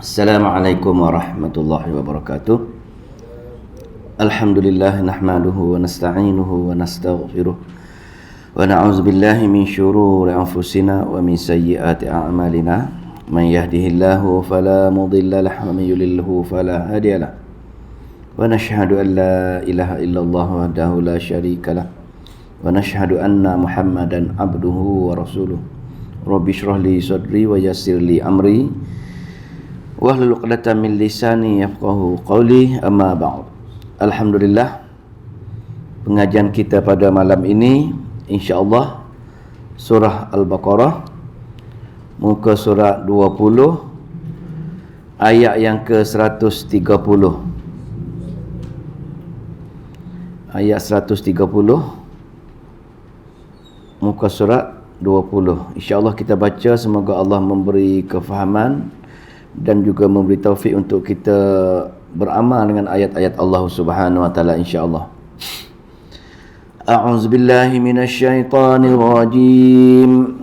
Assalamualaikum warahmatullahi wabarakatuh. Alhamdulillah nahmaduhu wa nasta'inuhu wa nastaghfiruh wa na'udzu billahi min syururi anfusina wa min sayyiati a'malina. Man yahdihillahu fala mudilla lahu wa man yudlilhu fala hadiya lahu. Wa nashhadu an la ilaha illallah wahdahu la syarika lah. Wa nashhadu anna Muhammadan abduhu wa rasuluh. Rabbi shrah li sadri wa yassir li amri wahlul 'uqdatam min lisani yafqahu qawli, amma ba'd. Alhamdulillah, pengajian kita pada malam ini insya-Allah surah Al-Baqarah muka surat 20 ayat yang ke-130. Ayat 130 muka surat 20. Insya-Allah kita baca, semoga Allah memberi kefahaman dan juga memberi taufik untuk kita beramal dengan ayat-ayat Allah Subhanahu wa taala insya-Allah. A'udzu billahi minasy syaithanir rajim.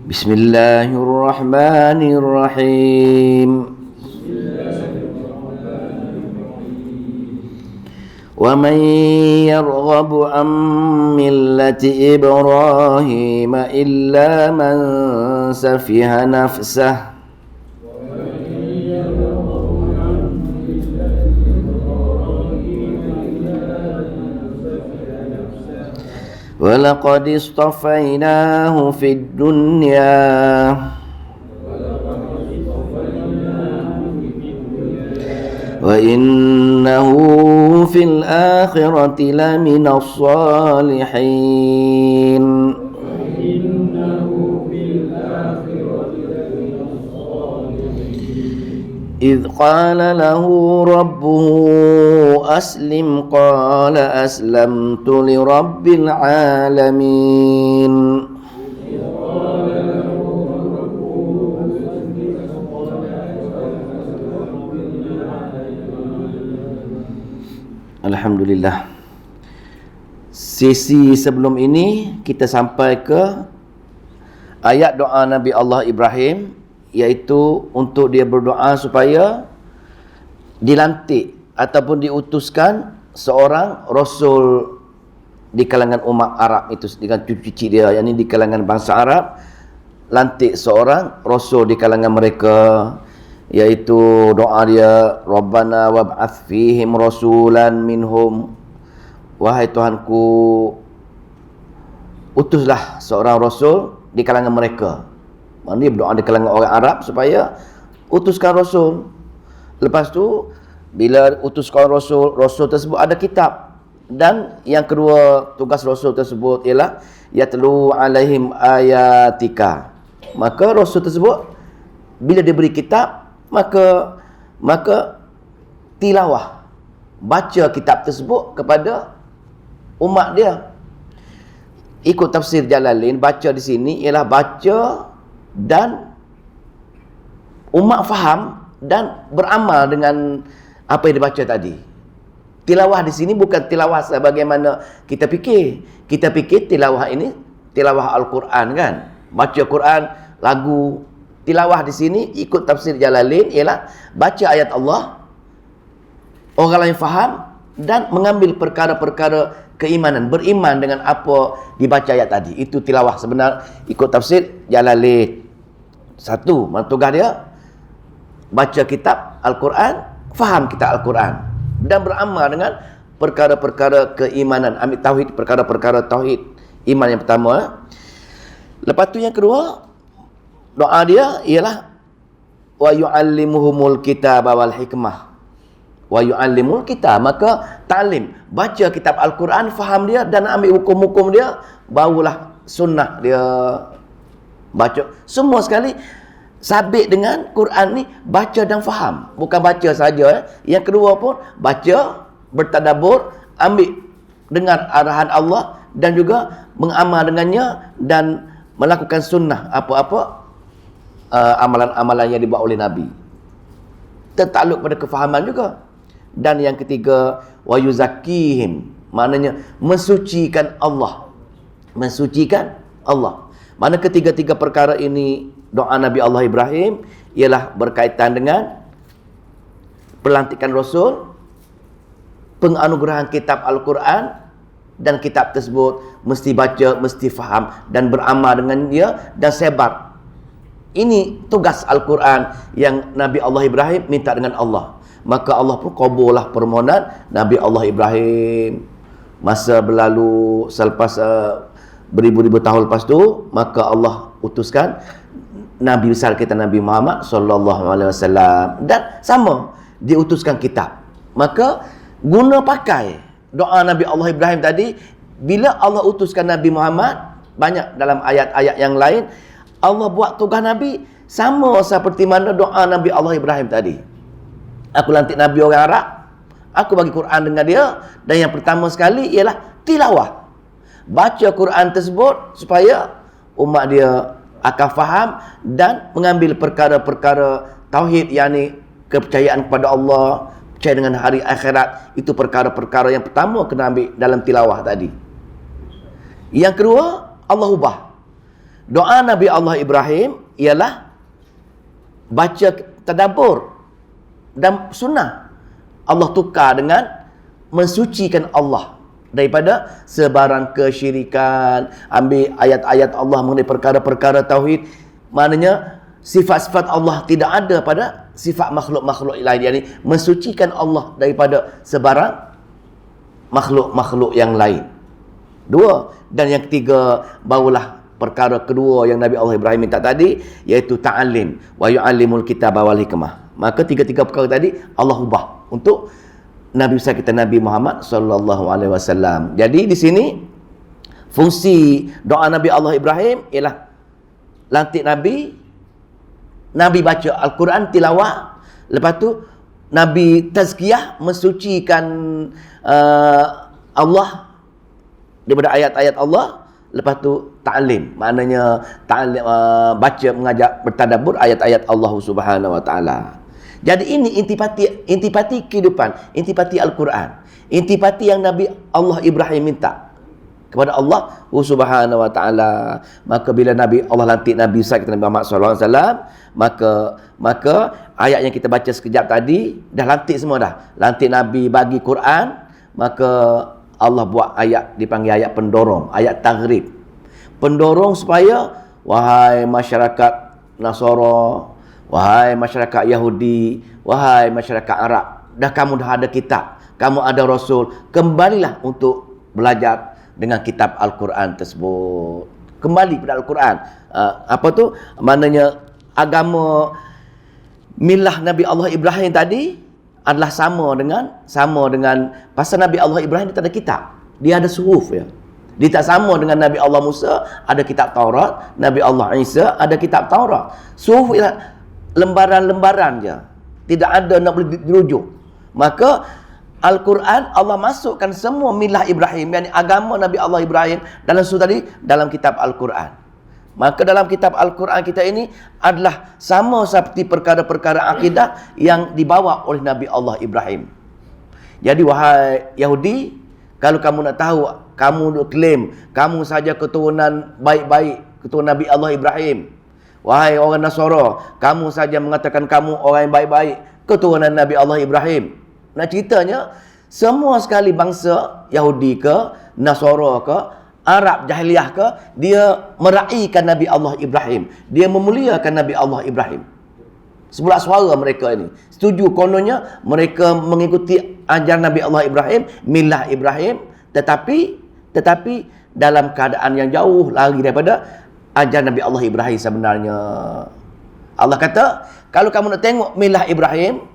Bismillahirrahmanirrahim. وَمَنْ يَرْغَبُ عَنْ مِلَّةِ إِبْرَاهِيمَ إِلَّا مَنْ سَفِهَ نَفْسَهُ وَلَقَدِ اصْطَفَيْنَاهُ فِي الدُّنْيَا وَإِنَّهُ فِي الْآخِرَةِ لَمِنَ الصَّالِحِينَ إِذْ قَالَ لَهُ رَبُّهُ أَسْلِمْ قَالَ أَسْلَمْتُ لِرَبِّ الْعَالَمِينَ. Alhamdulillah. Sesi sebelum ini kita sampai ke ayat doa Nabi Allah Ibrahim, iaitu untuk dia berdoa supaya dilantik ataupun diutuskan seorang rasul di kalangan umat Arab itu, dengan cucu-cucu dia, yakni di kalangan bangsa Arab, lantik seorang rasul di kalangan mereka, iaitu doa dia, Rabbana wab'ath fihim rasulan minhum, wahai Tuhanku, utuslah seorang rasul di kalangan mereka. Maksudnya berdoa di kalangan orang Arab supaya utuskan rasul. Lepas tu bila utuskan rasul, rasul tersebut ada kitab. Dan yang kedua, tugas rasul tersebut ialah yatlu alaihim ayatika. Maka rasul tersebut bila diberi kitab, maka tilawah, baca kitab tersebut kepada umat dia. Ikut tafsir Jalalain, baca di sini ialah baca dan umat faham dan beramal dengan apa yang dibaca tadi. Tilawah di sini bukan tilawah sebagaimana kita fikir. Kita fikir tilawah ini tilawah Al-Quran kan, baca Quran, lagu. Tilawah di sini ikut tafsir Jalalain ialah baca ayat Allah, orang lain faham dan mengambil perkara-perkara keimanan, beriman dengan apa dibaca ayat tadi. Itu tilawah sebenar ikut tafsir Jalalain. Satu, tugas dia baca kitab Al-Quran, faham kitab Al-Quran dan beramal dengan perkara-perkara keimanan, ambil tauhid, perkara-perkara tauhid iman yang pertama. Lepas tu yang kedua, doa dia ialah wa yu'allimuhumul kitaba wal hikmah. Wa yu'allimul kitab, maka ta'lim, baca kitab Al-Quran, faham dia dan ambil hukum-hukum dia, barulah sunnah dia baca. Semua sekali sabit dengan Quran ni, baca dan faham. Bukan baca saja. Yang kedua pun baca, bertadabbur, ambil dengar arahan Allah dan juga mengamal dengannya dan melakukan sunnah apa-apa amalan-amalan yang dibuat oleh Nabi. Tertakluk pada kefahaman juga. Dan yang ketiga, wa yuzakkihim, maknanya mensucikan Allah. Mensucikan Allah. Mana ketiga-tiga perkara ini doa Nabi Allah Ibrahim ialah berkaitan dengan pelantikan Rasul, penganugerahan kitab Al-Quran, dan kitab tersebut mesti baca, mesti faham dan beramal dengan dia dan sebar. Ini tugas Al-Quran yang Nabi Allah Ibrahim minta dengan Allah. Maka Allah pun kabullah permohonan Nabi Allah Ibrahim. Masa berlalu selepas beribu-ribu tahun lepas tu, maka Allah utuskan Nabi besar kita Nabi Muhammad sallallahu alaihi wasallam, dan sama diutuskan kitab. Maka guna pakai doa Nabi Allah Ibrahim tadi. Bila Allah utuskan Nabi Muhammad, banyak dalam ayat-ayat yang lain Allah buat tugas Nabi sama seperti mana doa Nabi Allah Ibrahim tadi. Aku lantik Nabi orang Arab, aku bagi Quran dengan dia, dan yang pertama sekali ialah tilawah. Baca Quran tersebut supaya umat dia akan faham dan mengambil perkara-perkara tauhid, yakni kepercayaan kepada Allah, percaya dengan hari akhirat. Itu perkara-perkara yang pertama kena ambil dalam tilawah tadi. Yang kedua, Allah ubah. Doa Nabi Allah Ibrahim ialah baca tadabbur dan sunnah. Allah tukar dengan mensucikan Allah daripada sebarang kesyirikan. Ambil ayat-ayat Allah mengenai perkara-perkara tauhid. Maknanya sifat-sifat Allah tidak ada pada sifat makhluk-makhluk lain. Yani mensucikan Allah daripada sebarang makhluk-makhluk yang lain. Dua. Dan yang ketiga, barulah perkara kedua yang Nabi Allah Ibrahim minta tadi, iaitu ta'alim wa yu'allimul kitaba wal hikmah. Maka tiga-tiga perkara tadi Allah ubah untuk Nabi besar kita Nabi Muhammad sallallahu alaihi wasallam. Jadi di sini fungsi doa Nabi Allah Ibrahim ialah lantik Nabi, Nabi baca Al-Quran tilawah, lepas tu Nabi tazkiyah, mensucikan Allah daripada ayat-ayat Allah. Lepas tu ta'lim, maknanya ta'lim, baca, mengajar, bertadabbur ayat-ayat Allah Subhanahu wa taala. Jadi ini intipati kehidupan, intipati Al-Quran, intipati yang Nabi Allah Ibrahim minta kepada Allah Subhanahu wa taala. Maka bila Nabi Allah lantik Nabi besar kita Nabi Muhammad sallallahu alaihi wasallam, maka ayat yang kita baca sekejap tadi dah lantik semua dah. Lantik Nabi bagi Quran, maka Allah buat ayat dipanggil ayat pendorong, ayat taghrib. Pendorong supaya wahai masyarakat Nasara, wahai masyarakat Yahudi, wahai masyarakat Arab, kamu dah ada kitab, kamu ada Rasul, kembalilah untuk belajar dengan kitab Al-Quran tersebut. Kembali pada Al-Quran. Apa tu? Maknanya agama milah Nabi Allah Ibrahim tadi adalah sama dengan pasal Nabi Allah Ibrahim dia tak ada kitab, dia ada suhuf ya. Dia tak sama dengan Nabi Allah Musa ada kitab Taurat, Nabi Allah Isa ada kitab Taurat. Suhuf ialah lembaran-lembaran je, tidak ada nak boleh dirujuk. Maka Al-Quran Allah masukkan semua milah Ibrahim, yakni agama Nabi Allah Ibrahim dalam surah tadi, dalam kitab Al-Quran. Maka dalam kitab Al-Quran kita ini adalah sama seperti perkara-perkara akidah yang dibawa oleh Nabi Allah Ibrahim. Jadi wahai Yahudi, kalau kamu nak tahu, kamu klaim kamu saja keturunan baik-baik, keturunan Nabi Allah Ibrahim. Wahai orang Nasara, kamu saja mengatakan kamu orang yang baik-baik, keturunan Nabi Allah Ibrahim. Nah ceritanya, semua sekali bangsa Yahudi ke, Nasara ke, Arab jahiliyah ke, dia meraihkan Nabi Allah Ibrahim, dia memuliakan Nabi Allah Ibrahim. Sebelah suara mereka ini setuju, kononnya mereka mengikuti ajaran Nabi Allah Ibrahim, milah Ibrahim, tetapi dalam keadaan yang jauh lari daripada ajaran Nabi Allah Ibrahim sebenarnya. Allah kata, kalau kamu nak tengok milah Ibrahim,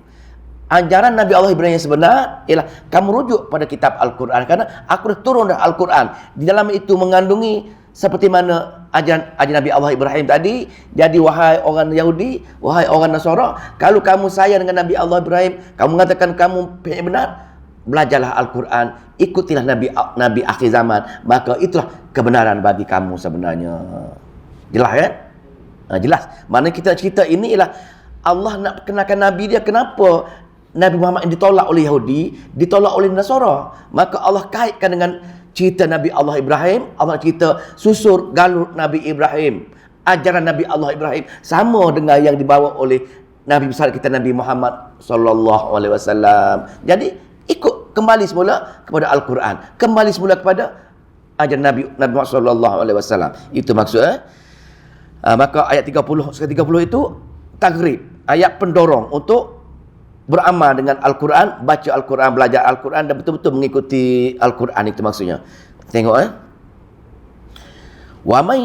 ajaran Nabi Allah Ibrahim yang sebenar ialah kamu rujuk pada kitab Al-Quran, karena aku dah turun dari Al-Quran. Di dalam itu mengandungi seperti mana ajaran Nabi Allah Ibrahim tadi. Jadi wahai orang Yahudi, wahai orang Nasara, kalau kamu sayang dengan Nabi Allah Ibrahim, kamu mengatakan kamu benar, belajarlah Al-Quran, ikutilah Nabi akhir zaman, maka itulah kebenaran bagi kamu sebenarnya. Jelas kan? Jelas. Mana kita cerita ini ialah Allah nak kenalkan Nabi dia. Kenapa Nabi Muhammad yang ditolak oleh Yahudi, ditolak oleh Nasara? Maka Allah kaitkan dengan cerita Nabi Allah Ibrahim, Allah cerita susur galur Nabi Ibrahim. Ajaran Nabi Allah Ibrahim sama dengan yang dibawa oleh Nabi besar kita Nabi Muhammad sallallahu alaihi wasallam. Jadi ikut kembali semula kepada Al-Quran, kembali semula kepada ajaran Nabi Muhammad sallallahu alaihi wasallam. Itu maksudnya. Maka ayat 30 itu tagrib, ayat pendorong untuk beramal dengan Al-Quran, baca Al-Quran, belajar Al-Quran dan betul-betul mengikuti Al-Quran. Itu maksudnya. Tengok Wa man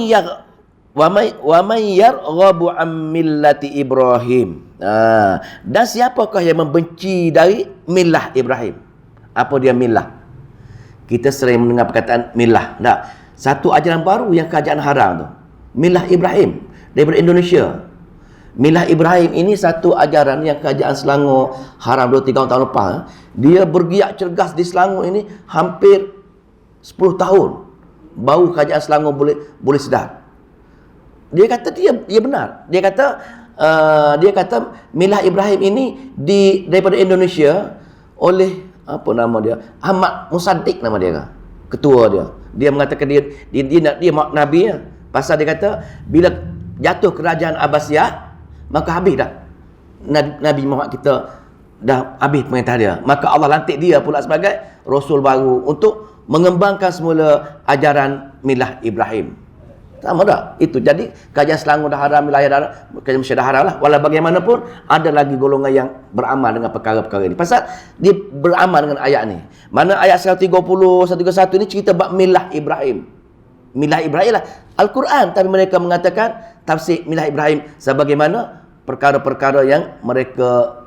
yarghabu an millati Ibrahim. Dan siapakah yang membenci dari milah Ibrahim? Apa dia milah? Kita sering mendengar perkataan milah. Tak? Satu ajaran baru yang kerajaan haram tu. Milah Ibrahim daripada Indonesia. Milah Ibrahim ini satu ajaran yang kerajaan Selangor haram 2-3 tahun lepas. Dia bergiat cergas di Selangor ini hampir 10 tahun. Baru kerajaan Selangor boleh sedar. Dia kata dia benar. Dia kata milah Ibrahim ini daripada Indonesia oleh apa nama dia? Ahmad Musaddiq nama dia. Ketua dia. Dia mengatakan dia nabi ya. Pasal dia kata bila jatuh kerajaan Abbasiyah maka habis dah. Nabi Muhammad kita dah habis perintah dia. Maka Allah lantik dia pula sebagai rasul baru untuk mengembangkan semula ajaran milah Ibrahim. Sama tak? Itu. Jadi kerajaan Selangor dah haram, wilayah dah haram, kerajaan Malaysia dah haram lah. Walau bagaimanapun ada lagi golongan yang beramal dengan perkara-perkara ini. Pasal dia beramal dengan ayat ni. Mana ayat 130, 131 ni cerita bab milah Ibrahim. Milah Ibrahim lah Al-Quran, tapi mereka mengatakan tafsir milah Ibrahim sebagaimana perkara-perkara yang mereka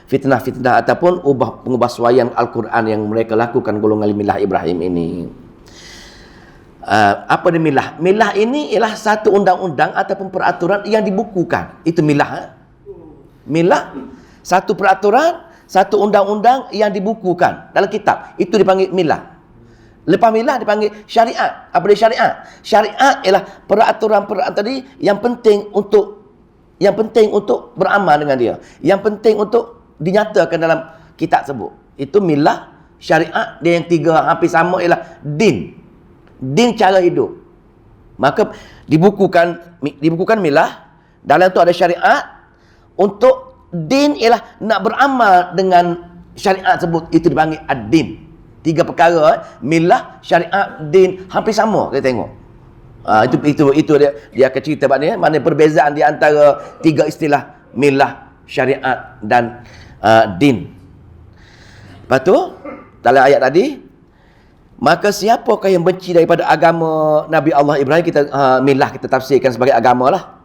fitnah-fitnah ataupun pengubah suaian Al-Quran yang mereka lakukan golongan milah Ibrahim ini. Apa dia milah? Milah ini ialah satu undang-undang ataupun peraturan yang dibukukan. Itu milah. Milah satu peraturan, satu undang-undang yang dibukukan dalam kitab. Itu dipanggil milah. Lepas milah dipanggil syariat. Apa dia syariat? Syariat ialah peraturan-peraturan tadi yang penting untuk beramal dengan dia. Yang penting untuk dinyatakan dalam kitab tersebut. Itu milah, syariat. Dia yang tiga hampir sama ialah din. Din cara hidup. Maka dibukukan milah. Dalam tu ada syariat. Untuk din ialah nak beramal dengan syariat tersebut. Itu dipanggil ad-din. Tiga perkara, milah, syariat, din, hampir sama kita tengok. Itu dia akan cerita bab ni. Mana perbezaan di antara tiga istilah milah, syariat dan din. Lepas tu dalam ayat tadi, maka siapakah yang benci daripada agama Nabi Allah Ibrahim, kita milah kita tafsirkan sebagai agama lah.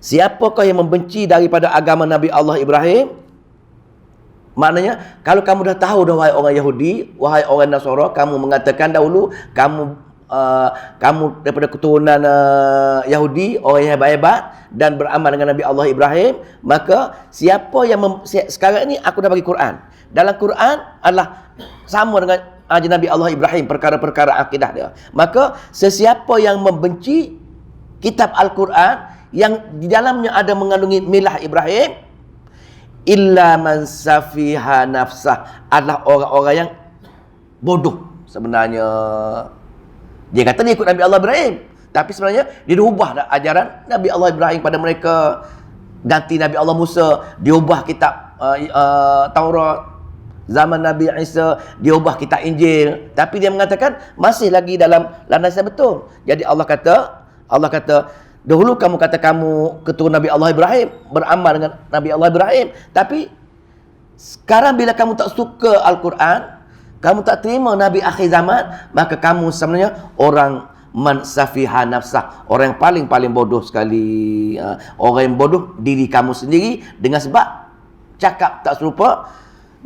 Siapakah yang membenci daripada agama Nabi Allah Ibrahim? Maknanya kalau kamu dah tahu dah, wahai orang Yahudi, wahai orang Nasara, kamu mengatakan dahulu kamu daripada keturunan Yahudi, orang yang hebat-hebat dan beramal dengan Nabi Allah Ibrahim, maka siapa yang sekarang ini aku dah bagi Quran. Dalam Quran adalah sama dengan ajaran Nabi Allah Ibrahim, perkara-perkara akidah dia. Maka sesiapa yang membenci kitab Al-Quran yang di dalamnya ada mengandungi milah Ibrahim, illa man safiha nafsah, adalah orang-orang yang bodoh sebenarnya. Dia kata dia ikut Nabi Allah Ibrahim, tapi sebenarnya dia ubah dah ajaran Nabi Allah Ibrahim pada mereka. Ganti Nabi Allah Musa, dia ubah kitab Taurat. Zaman Nabi Isa, dia ubah kitab Injil, tapi dia mengatakan masih lagi dalam landasan betul. Jadi Allah kata dahulu kamu kata kamu keturunan Nabi Allah Ibrahim, beramal dengan Nabi Allah Ibrahim, tapi sekarang bila kamu tak suka Al-Quran, kamu tak terima Nabi akhir zaman, maka kamu sebenarnya orang man safiha nafsah, orang yang paling bodoh sekali. Orang yang bodoh diri kamu sendiri dengan sebab cakap tak serupa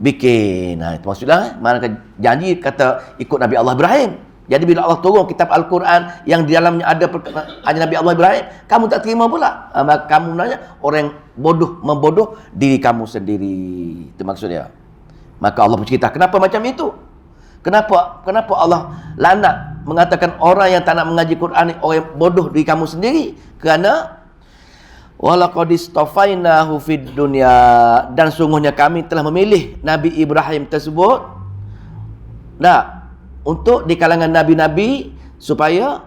bikin. Itu maksudnya mana janji kata ikut Nabi Allah Ibrahim. Jadi bila Allah turun kitab Al-Quran yang di dalamnya ada ajaran Nabi Allah Ibrahim, kamu tak terima pula, maka kamu nanya orang yang membodoh diri kamu sendiri. Itu maksudnya. Maka Allah bercerita, kenapa macam itu? Kenapa Allah laknat mengatakan orang yang tak nak mengaji Quran ni orang yang bodoh diri kamu sendiri? Kerana walaqad istafainahu fid dunya, dan sungguhnya kami telah memilih Nabi Ibrahim tersebut Nah, untuk di kalangan nabi-nabi supaya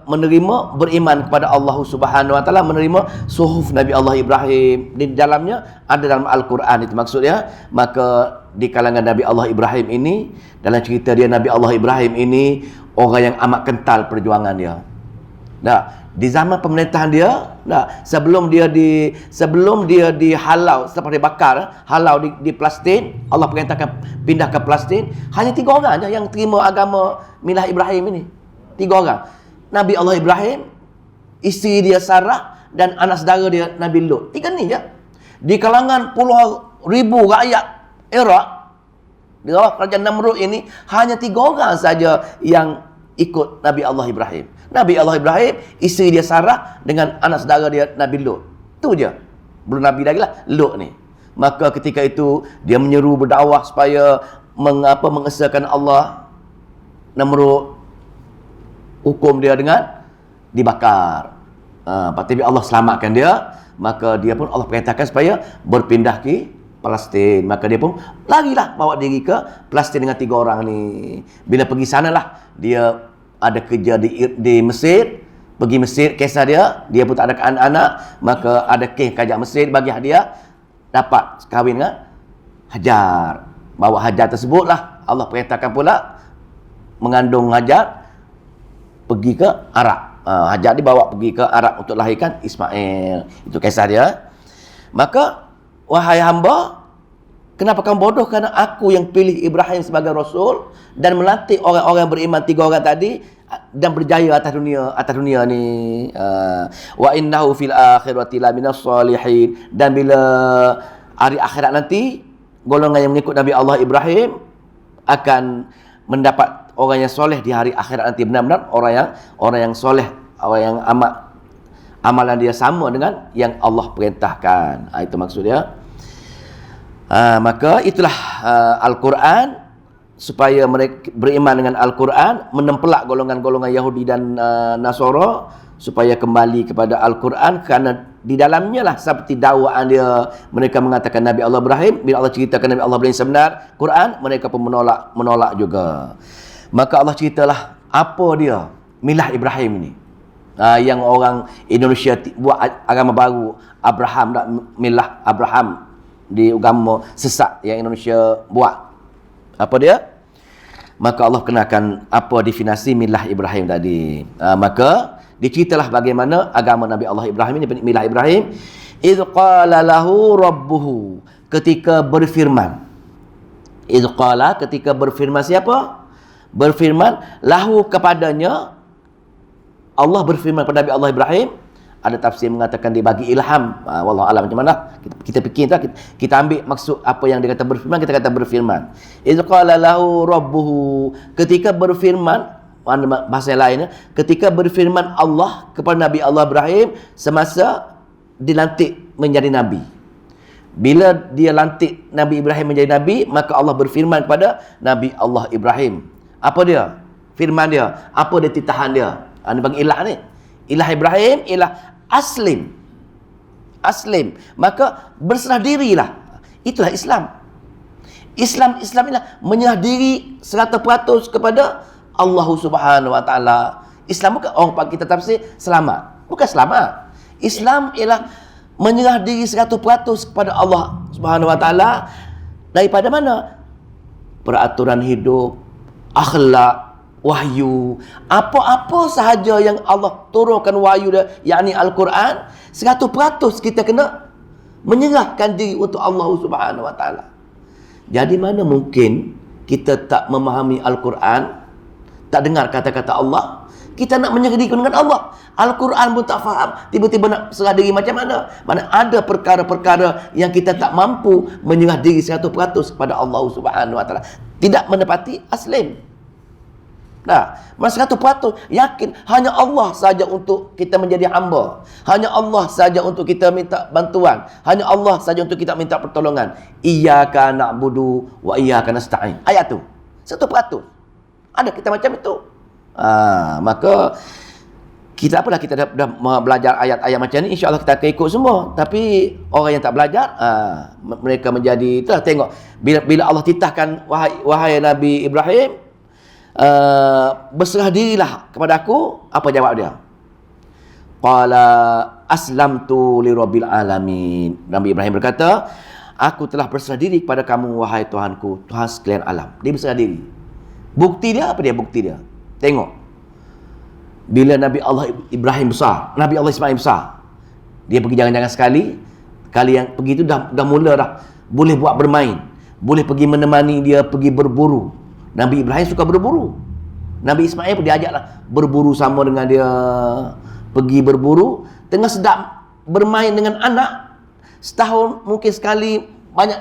menerima, beriman kepada Allah Subhanahu wa taala, menerima suhuf Nabi Allah Ibrahim. Di dalamnya ada dalam Al-Quran, itu maksudnya. Maka di kalangan Nabi Allah Ibrahim ini, dalam cerita dia, Nabi Allah Ibrahim ini orang yang amat kental perjuangan dia. Nah, di zaman pemerintahan dia, nah, sebelum dia dihalau, setelah dibakar, halau di Palestin, Allah perintahkan pindah ke Palestin, hanya 3 orang saja yang terima agama milah Ibrahim ini. 3 orang. Nabi Allah Ibrahim, isteri dia Sarah, dan anak saudara dia Nabi Lut. 3 ni je. Di kalangan puluhan ribu rakyat Iraq, di bawah kerajaan Namrud ini, hanya 3 orang saja yang ikut Nabi Allah Ibrahim. Nabi Allah Ibrahim, isteri dia Sarah, dengan anak saudara dia Nabi Lut. Itu je. Belum Nabi lagi lah, Lut ni. Maka ketika itu, dia menyeru berdakwah supaya mengesahkan Allah. Namrud hukum dia dengan dibakar. Tapi Allah selamatkan dia. Maka dia pun Allah perintahkan supaya berpindah ke Palestin. Maka dia pun larilah bawa diri ke Palestin dengan 3 orang ni. Bila pergi sanalah dia ada kerja di Mesir. Pergi Mesir, kisah dia pun tak ada anak-anak. Maka ada kes kerajaan Mesir bagi hadiah, dapat kahwin dengan Hajar. Bawa Hajar tersebutlah Allah perintahkan pula mengandung Hajar pergi ke Arab. Hajar dibawa pergi ke Arab untuk lahirkan Ismail. Itu kisah dia. Maka, wahai hamba, kenapa kamu bodoh? Kerana aku yang pilih Ibrahim sebagai Rasul dan melantik orang-orang yang beriman 3 orang tadi dan berjaya atas dunia ni. Wa innahu fil akhirati laminas salihin. Dan bila hari akhirat nanti, golongan yang mengikut Nabi Allah Ibrahim akan mendapat orang yang soleh di hari akhirat nanti. Benar-benar orang yang soleh, orang yang amalan dia sama dengan yang Allah perintahkan. Itu maksudnya. Maka itulah Al-Quran, supaya mereka beriman dengan Al-Quran, menempelak golongan-golongan Yahudi dan Nasara supaya kembali kepada Al-Quran, kerana di dalamnya lah seperti dakwaan dia. Mereka mengatakan Nabi Allah Ibrahim, bila Allah ceritakan Nabi Allah Ibrahim sebenar Quran, mereka pun menolak juga. Maka Allah ceritalah apa dia milah Ibrahim ini. Yang orang Indonesia buat agama baru, Abraham, tak milah Abraham di agama sesat yang Indonesia buat. Apa dia? Maka Allah kenakan apa definisi milah Ibrahim tadi. Maka diceritalah bagaimana agama Nabi Allah Ibrahim ini, milah Ibrahim. Idh qala lahu rabbuhu, ketika berfirman. Idh qala, ketika berfirman siapa? Berfirman lahu, kepadanya. Allah berfirman kepada Nabi Allah Ibrahim. Ada tafsir mengatakan dia bagi ilham. Wallahu alam macam mana? Kita fikir tak? Kita ambil maksud apa yang dia kata berfirman, kita kata berfirman. Idz qala lahu rabbuhu, ketika berfirman, bahasa lainnya, ketika berfirman Allah kepada Nabi Allah Ibrahim semasa dilantik menjadi nabi. Bila dia lantik Nabi Ibrahim menjadi nabi, maka Allah berfirman kepada Nabi Allah Ibrahim. Apa dia? Firman dia. Apa dia titahan dia? Ini bagi ilah ni. Ilah Ibrahim, ilah Aslim. Maka berserah dirilah. Itulah Islam. Islam ialah menyerah diri 100% kepada Allah Subhanahu wa taala. Islam bukan orang kita tafsir selamat. Bukan selamat. Islam ialah menyerah diri 100% kepada Allah Subhanahu wa taala. Daripada mana? Peraturan hidup, akhlak, wahyu, apa-apa sahaja yang Allah turunkan wahyu dia, yakni Al-Quran, 100% kita kena menyerahkan diri untuk Allah Subhanahu wa taala. Jadi mana mungkin kita tak memahami Al-Quran, tak dengar kata-kata Allah, kita nak menyerah diri dengan Allah. Al-Quran pun tak faham, tiba-tiba nak serah diri macam mana? Mana ada perkara-perkara yang kita tak mampu menyerah diri 100% kepada Allah Subhanahu wa taala. Tidak menepati aslim. Nah, masa 100% yakin hanya Allah saja untuk kita menjadi hamba. Hanya Allah saja untuk kita minta bantuan. Hanya Allah saja untuk kita minta pertolongan. Iyyaka na'budu wa iyyaka nasta'in. Ayat tu 100%. Ada kita macam itu. Maka kita apalah, kita dah belajar ayat-ayat macam ni, insya-Allah kita akan ikut semua. Tapi orang yang tak belajar, mereka menjadi itulah, tengok bila Allah titahkan wahai Nabi Ibrahim, berserah dirilah kepada aku, apa jawab dia? Qala aslamtu lirabbil alamin. Nabi Ibrahim berkata, aku telah berserah diri kepada kamu wahai Tuhanku, Tuhan sekalian alam. Dia berserah diri. Bukti dia apa dia? Bukti dia, tengok, bila Nabi Allah Ibrahim besar, Nabi Allah Ismail besar, dia pergi jangan-jangan sekali yang pergi itu dah mula dah boleh buat bermain, boleh pergi menemani dia pergi berburu. Nabi Ibrahim suka berburu, Nabi Ismail pun diajaklah berburu sama dengan dia, pergi berburu, tengah sedap bermain dengan anak, setahun mungkin sekali, banyak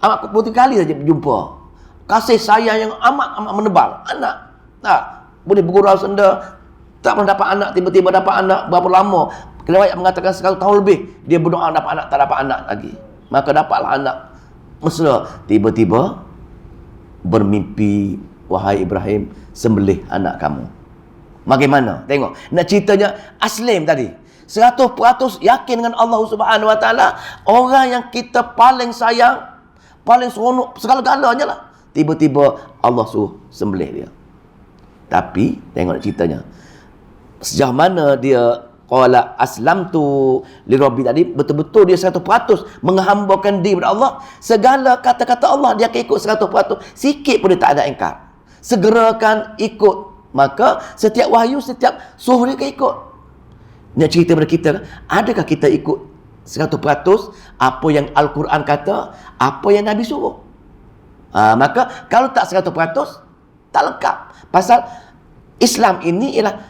amat putih kali saja berjumpa. Kasih sayang yang amat menebal. Anak tak boleh bergurau senda, tak pernah dapat anak, tiba-tiba dapat anak. Berapa lama? Riwayat mengatakan 100 tahun lebih dia berdoa dapat anak, tak dapat anak lagi. Maka dapatlah anak. Mesra, tiba-tiba bermimpi, wahai Ibrahim, sembelih anak kamu. Bagaimana? Tengok. Nak ceritanya Aslim tadi, 100% yakin dengan Allah Subhanahu Wa Taala, orang yang kita paling sayang, paling seronok segala-galanya lah. Tiba-tiba Allah suruh sembelih dia. Tapi tengok ceritanya, sejauh mana dia qala aslamtu lirabbi tadi, betul-betul dia 100% menghambakan diri kepada Allah. Segala kata-kata Allah dia akan ikut 100%. Sikit pun dia tak ada ingkar. Segerakan ikut. Maka setiap wahyu, setiap suruh dia akan ikut. Nak cerita kepada kita, adakah kita ikut 100% apa yang Al-Quran kata, apa yang Nabi suruh? Maka kalau tak 100%, tak lengkap. Pasal Islam ini ialah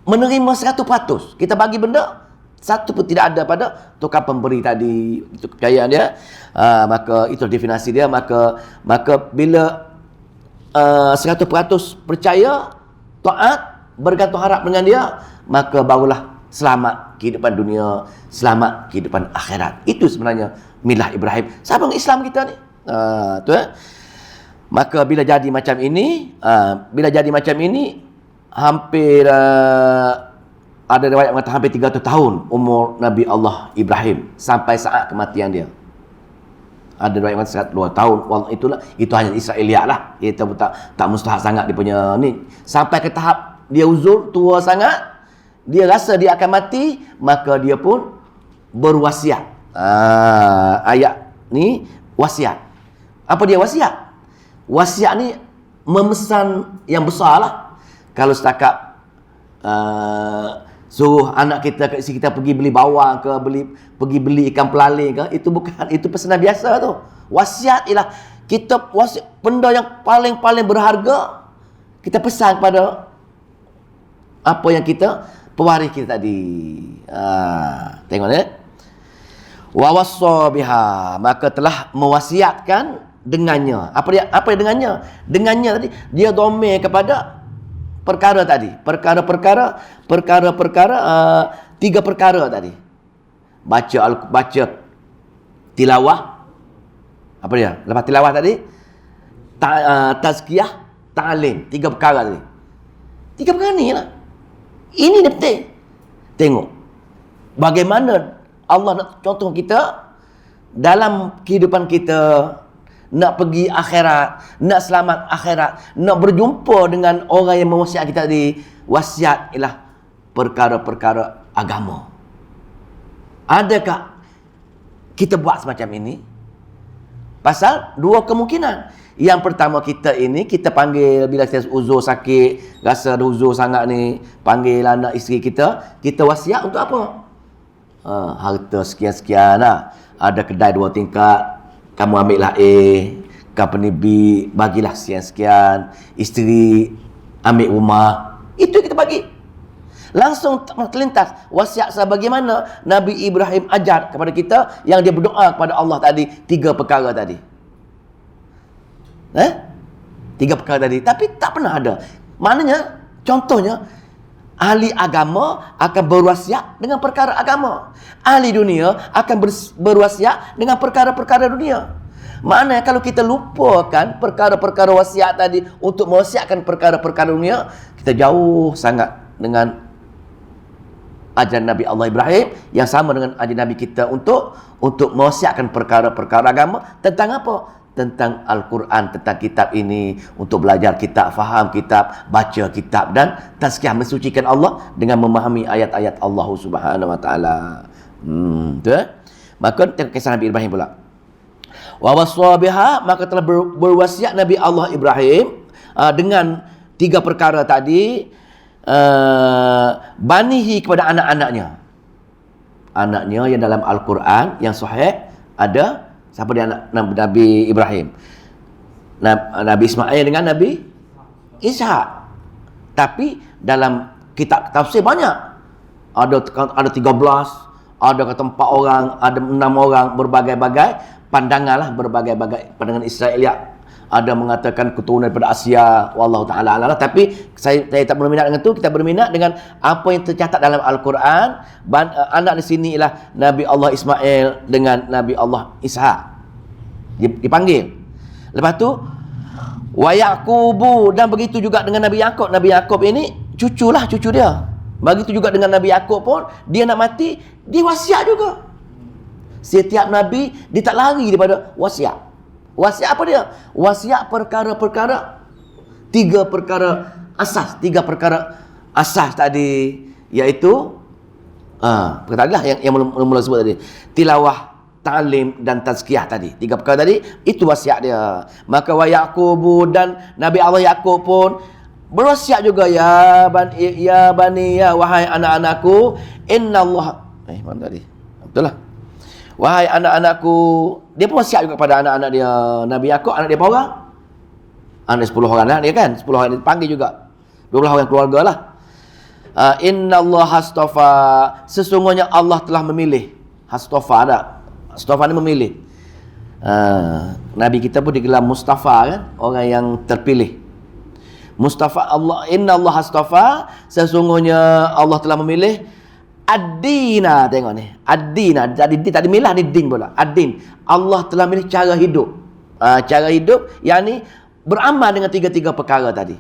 menerima 100%. Kita bagi benda, satu pun tidak ada pada tukang pemberi tadi, itu kepercayaan dia. Maka itu definisi dia. Maka bila 100% percaya, taat, bergantung harap dengan dia, maka barulah selamat kehidupan dunia, selamat kehidupan akhirat. Itu sebenarnya milah Ibrahim. Siapa Islam kita ni? Maka bila jadi macam ini, hampir ada riwayat mengatakan hampir 300 tahun umur Nabi Allah Ibrahim sampai saat kematian dia. Ada riwayat mengatakan 2 tahun. Itu hanya Israiliyat lah. Kita pun tak mustahak sangat dia punya ni. Sampai ke tahap dia uzur, tua sangat, dia rasa dia akan mati, maka dia pun berwasiat. Ayat ni wasiat. Apa dia wasiat? Wasiat ni memesan yang besar lah. Kalau setakat suruh anak kita, kat isi kita pergi beli bawang ke, pergi beli ikan pelaling ke, itu bukan, itu pesanan biasa tu. Wasiat ialah kita wasiat benda yang paling berharga, kita pesan kepada apa yang kita pewaris kita tadi. Tengok ni. Wa wassa biha, maka telah mewasiatkan dengannya. Apa dia dengannya? Dengannya tadi dia domir kepada perkara tadi. Perkara-perkara 3 perkara tadi. Baca tilawah. Apa dia? Lepas tilawah tadi, tazkiyah, ta'lim. 3 perkara tadi. 3 perkara ni lah. Ini dia penting. Tengok bagaimana Allah nak contoh kita dalam kehidupan kita, nak pergi akhirat, nak selamat akhirat, nak berjumpa dengan orang yang mewasiat kita tadi. Wasiat ialah perkara-perkara agama. Adakah kita buat semacam ini? Pasal 2 kemungkinan. Yang pertama, kita panggil bila kita uzur sakit, rasa ada uzur sangat ni, panggil anak isteri kita wasiat untuk apa? Harta sekian-sekian lah. Ada kedai 2 tingkat, kamu ambil lah A, company B, bagilah sekian-sekian, isteri ambil rumah. Itu kita bagi. Langsung terlintas wasiat sebagaimana Nabi Ibrahim ajar kepada kita, yang dia berdoa kepada Allah tadi, 3 perkara tadi. 3 perkara tadi, tapi tak pernah ada. Maknanya, contohnya, ahli agama akan berwasiat dengan perkara agama. Ahli dunia akan berwasiat dengan perkara-perkara dunia. Maknanya kalau kita lupakan perkara-perkara wasiat tadi untuk mewasiatkan perkara-perkara dunia, kita jauh sangat dengan ajaran Nabi Allah Ibrahim, yang sama dengan ajaran Nabi kita untuk mewasiatkan perkara-perkara agama. Tentang apa? Tentang Al-Quran, tentang kitab ini, untuk belajar kitab, faham kitab, baca kitab, dan tazkiyah, mensucikan Allah dengan memahami ayat-ayat Allah Subhanahu wa taala. Maka tengok kisah Nabi Ibrahim pula. Wa waswa biha, maka telah berwasiat Nabi Allah Ibrahim dengan 3 perkara tadi, banihi, kepada anak-anaknya. Anaknya yang dalam Al-Quran yang sahih ada siapa dia? Anak Nabi Ibrahim, Nabi Ismail dengan Nabi Ishak. Tapi dalam kitab tafsir banyak, ada 13, ada kata 4 orang, ada 6 orang, berbagai-bagai pandangan lah, berbagai-bagai pandangan Israeliat. Ada mengatakan keturunan daripada Asia, wallahu taala alam. Tapi saya tak berminat dengan itu. Kita berminat dengan apa yang tercatat dalam Al-Quran. Anak di sini ialah Nabi Allah Ismail dengan Nabi Allah Ishak, dipanggil. Lepas tu wa Yaqubu, dan begitu juga dengan Nabi Yaqub. Nabi Yaqub ini cucu dia. Begitu juga dengan Nabi Yaqub pun, dia nak mati, dia wasiat juga. Setiap Nabi, dia tak lari daripada wasiat. Wasiat apa dia? Wasiat perkara-perkara, 3 perkara asas. 3 perkara asas tadi, iaitu perkara lah yang mula sebut tadi, tilawah, ta'lim dan tazkiyah tadi. 3 perkara tadi, itu wasiat dia. Maka wa Yaqubu, dan Nabi Allah Yaqub pun berwasiat juga, ya bani, ya wahai anak-anakku, innallaha, mana tadi? Betul lah. Wahai anak-anakku, dia pun wasiat juga kepada anak-anak dia. Nabi Yaqub, anak dia berapa orang? Anak 10 orang anak dia kan? 10 orang dia panggil juga. 12 orang keluarga lah. Innallaha astafa, sesungguhnya Allah telah memilih. Astafa ada. Astafa ni memilih. Nabi kita pun digelar Mustafa kan? Orang yang terpilih. Mustafa Allah, innallaha astafa, sesungguhnya Allah telah memilih ad-dina. Tengok ni, ad-dina, tadi milah ni din pula. Ad-din, Allah telah milih cara hidup. Cara hidup yang ni beramal dengan 3 perkara tadi.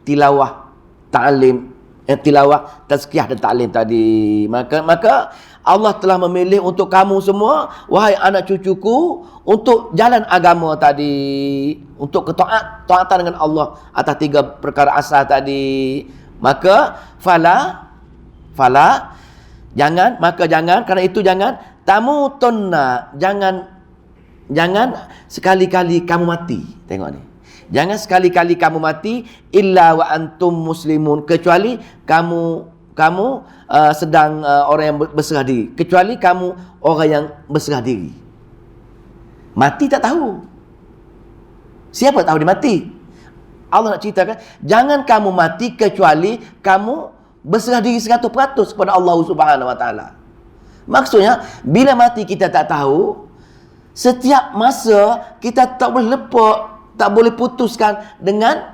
Tilawah, ta'lim, tilawah, tazkiyah dan ta'lim tadi. Maka Allah telah memilih untuk kamu semua, wahai anak cucuku, untuk jalan agama tadi, untuk ketaatan dengan Allah atas 3 perkara asal tadi. Maka jangan, kerana itu jangan tamutunna, jangan sekali-kali kamu mati. Tengok ni, jangan sekali-kali kamu mati illa wa antum muslimun, kecuali kamu sedang orang yang berserah diri, kecuali kamu orang yang berserah diri. Mati tak tahu, siapa tahu dia mati. Allah nak ceritakan, jangan kamu mati kecuali kamu berserah diri 100% kepada Allah Subhanahu wa taala. Maksudnya, bila mati kita tak tahu, setiap masa kita tak boleh lepas, tak boleh putuskan dengan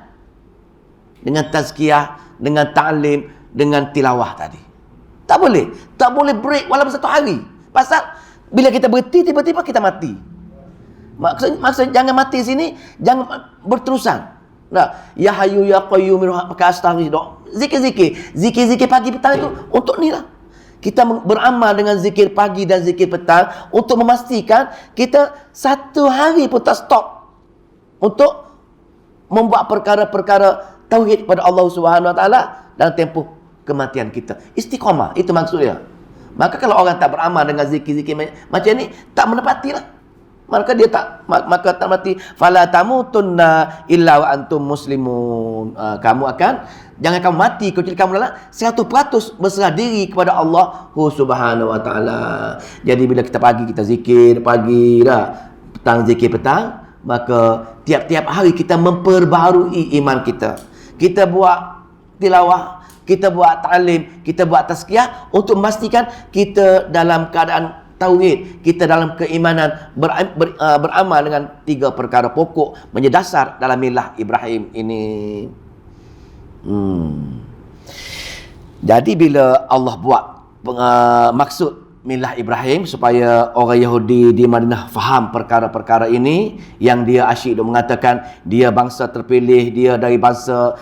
tazkiyah, dengan ta'lim, dengan tilawah tadi. Tak boleh break walaupun 1 hari. Pasal bila kita berhenti, tiba-tiba kita mati. Maksud jangan mati sini, jangan berterusan. Nah, ya hayyu ya qayyum, pakai astaghfirullah. Zikir pagi petang itu untuk ni lah. Kita beramal dengan zikir pagi dan zikir petang untuk memastikan kita 1 hari pun tak stop untuk membuat perkara-perkara tauhid kepada Allah Subhanahu wa taala dalam tempoh kematian kita. Istiqamah, itu maksudnya. Maka kalau orang tak beramal dengan zikir-zikir macam ni, tak menepatilah. Maka dia tak mati. Fala tamutunna illa wa antum muslimun. Jangan kamu mati kecuali kamu adalah 100% berserah diri kepada Allah Subhanahu wa taala. Jadi bila kita pagi kita zikir pagi dah, petang zikir petang, maka tiap-tiap hari kita memperbaharui iman kita. Kita buat tilawah, kita buat ta'lim, kita buat tazkiyah untuk memastikan kita dalam keadaan tauhid, kita dalam keimanan, beramal dengan 3 perkara pokok menyedasar dalam milah Ibrahim ini. Jadi bila Allah buat maksud milah Ibrahim supaya orang Yahudi di Madinah faham perkara-perkara ini, yang dia asyik dia mengatakan dia bangsa terpilih, dia dari bangsa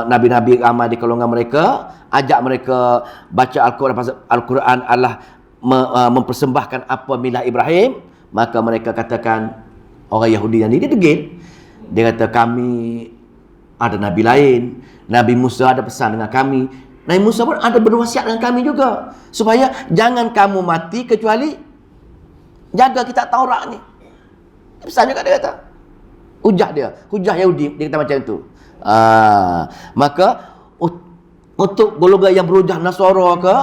nabi-nabi ramai di kalangan mereka, ajak mereka baca Al-Quran. Al-Quran adalah mempersembahkan apa milah Ibrahim. Maka mereka katakan, orang Yahudi yang ini dia degil. Dia kata, kami ada nabi lain, Nabi Musa ada pesan dengan kami, Nabi Musa pun ada berwasiat dengan kami juga, supaya jangan kamu mati kecuali jaga kitab Taurat ni. Pesan juga dia kata. Hujah Yahudi dia kata macam tu. Maka untuk golongan yang berhujah Nasara ke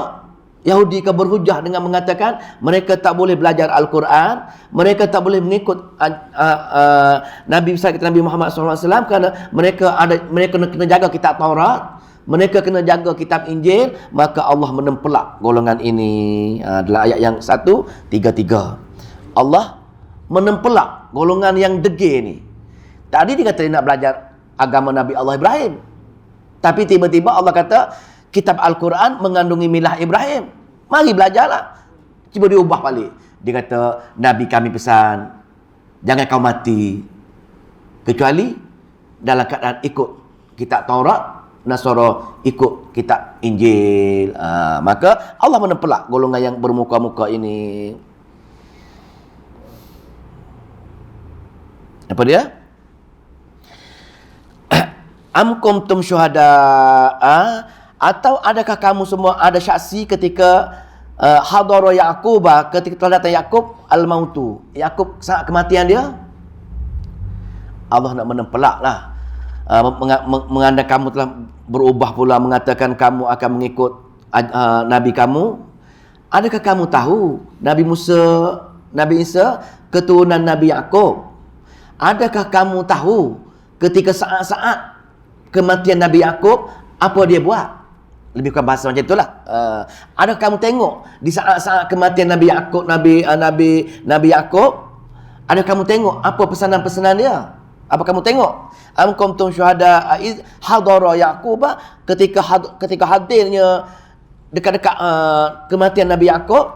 Yahudi ke berhujah dengan mengatakan mereka tak boleh belajar Al-Quran, mereka tak boleh mengikut Nabi besar kita Nabi Muhammad SAW, kerana mereka kena jaga kitab Taurat, mereka kena jaga kitab Injil. Maka Allah menempelak golongan ini. Dalam ayat yang 133 Allah menempelak golongan yang degil ni. Tadi dia kata dia nak belajar agama Nabi Allah Ibrahim, tapi tiba-tiba Allah kata kitab Al-Quran mengandungi milah Ibrahim, mari belajarlah. Cuba diubah balik. Dia kata, Nabi kami pesan, jangan kau mati kecuali dalam keadaan ikut kitab Taurat, Nasara ikut kitab Injil. Maka Allah menempelak golongan yang bermuka-muka ini. Apa dia? Am kuntum syuhada'a, atau adakah kamu semua ada saksi ketika hadara Yaqub, ketika telah datang Yaqub al-mautu, Yaqub saat kematian dia. Allah nak menempelaklah, mengandai kamu telah berubah pula, mengatakan kamu akan mengikut nabi kamu. Adakah kamu tahu Nabi Musa, Nabi Isa keturunan Nabi Yaqub? Adakah kamu tahu ketika saat-saat kematian Nabi Yaqub apa dia buat? Lebih kurang bahasa macam itulah. Adakah kamu tengok di saat-saat kematian Nabi Yaqub, Nabi Yaqub, adakah kamu tengok apa pesanan-pesanan dia? Apa kamu tengok? Am kuntum syuhada iz hadara Yaqub, ketika hadirnya dekat-dekat kematian Nabi Yaqub,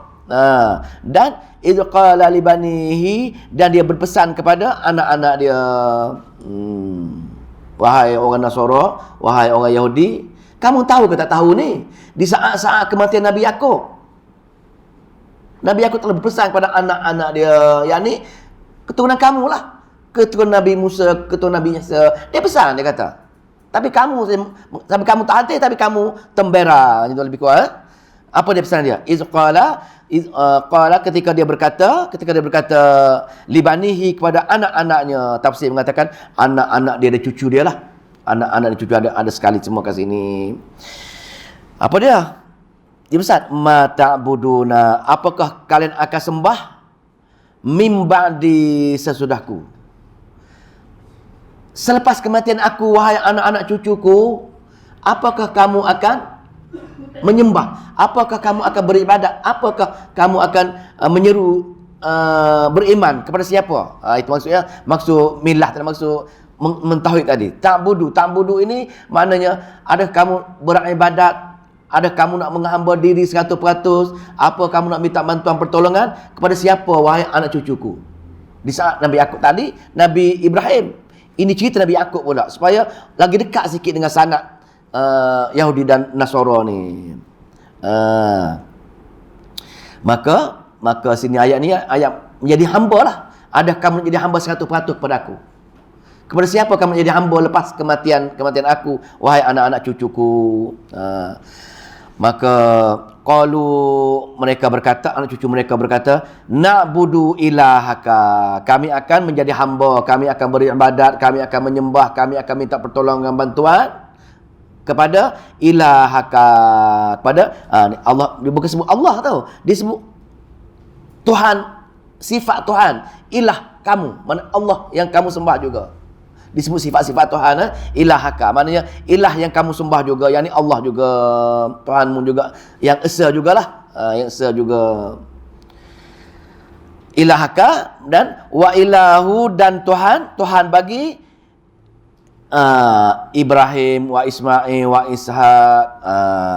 dan iz qala li banihi, dan dia berpesan kepada anak-anak dia. Wahai orang Nasara, wahai orang Yahudi, kamu tahu ke tak tahu ni, di saat-saat kematian Nabi Yaqub, Nabi Yaqub telah berpesan kepada anak-anak dia, yakni keturunan kamu lah, keturunan Nabi Musa, keturunan Nabi Isa. Dia pesan, dia kata, tapi kamu tak hati, tapi kamu tembera. Itu lebih kurang. Apa dia pesan dia? Qala, ketika dia berkata libanihi, kepada anak-anaknya. Tafsir mengatakan anak-anak dia, ada cucu dia lah. Anak-anak dan cucu ada sekali semua kat sini. Apa dia? Dia pesan, ma ta'buduna, apakah kalian akan sembah mim ba'di, sesudahku, selepas kematian aku, wahai anak-anak cucuku, apakah kamu akan menyembah? Apakah kamu akan beribadat? Apakah kamu akan menyeru beriman kepada siapa? Itu maksudnya, maksud milah dan maksud mentauhid tadi. Ta'budu ini maknanya, ada kamu beribadat, ada kamu nak menghamba diri 100%, apa kamu nak minta bantuan pertolongan kepada siapa, wahai anak cucuku? Di saat Nabi Yaqub tadi, Nabi Ibrahim. Ini cerita Nabi Yaqub pula, supaya lagi dekat sikit dengan sanad Yahudi dan Nasara ni. Maka sini ayat ni ayat menjadi hamba lah. Ada kamu menjadi hamba 100% kepada aku. Kepada siapa kamu menjadi hamba lepas kematian aku, wahai anak-anak cucuku? Maka qalu, mereka berkata, anak cucu mereka berkata, na'budu ilahaka, kami akan menjadi hamba, kami akan beribadat, kami akan menyembah, kami akan minta pertolongan bantuan kepada ilahaka, kepada Allah. Dia bukan sebut Allah tau, dia sebut Tuhan, sifat Tuhan, ilah kamu, mana Allah yang kamu sembah juga. Disebut sifat-sifat Tuhan, ilahaka, maknanya ilah yang kamu sembah juga, yakni Allah juga, Tuhanmu juga, yang esa jugalah, yang esa juga. Ilahaka, dan wa ilahu, dan Tuhan bagi Ibrahim, wa Ismail, wa Ishak,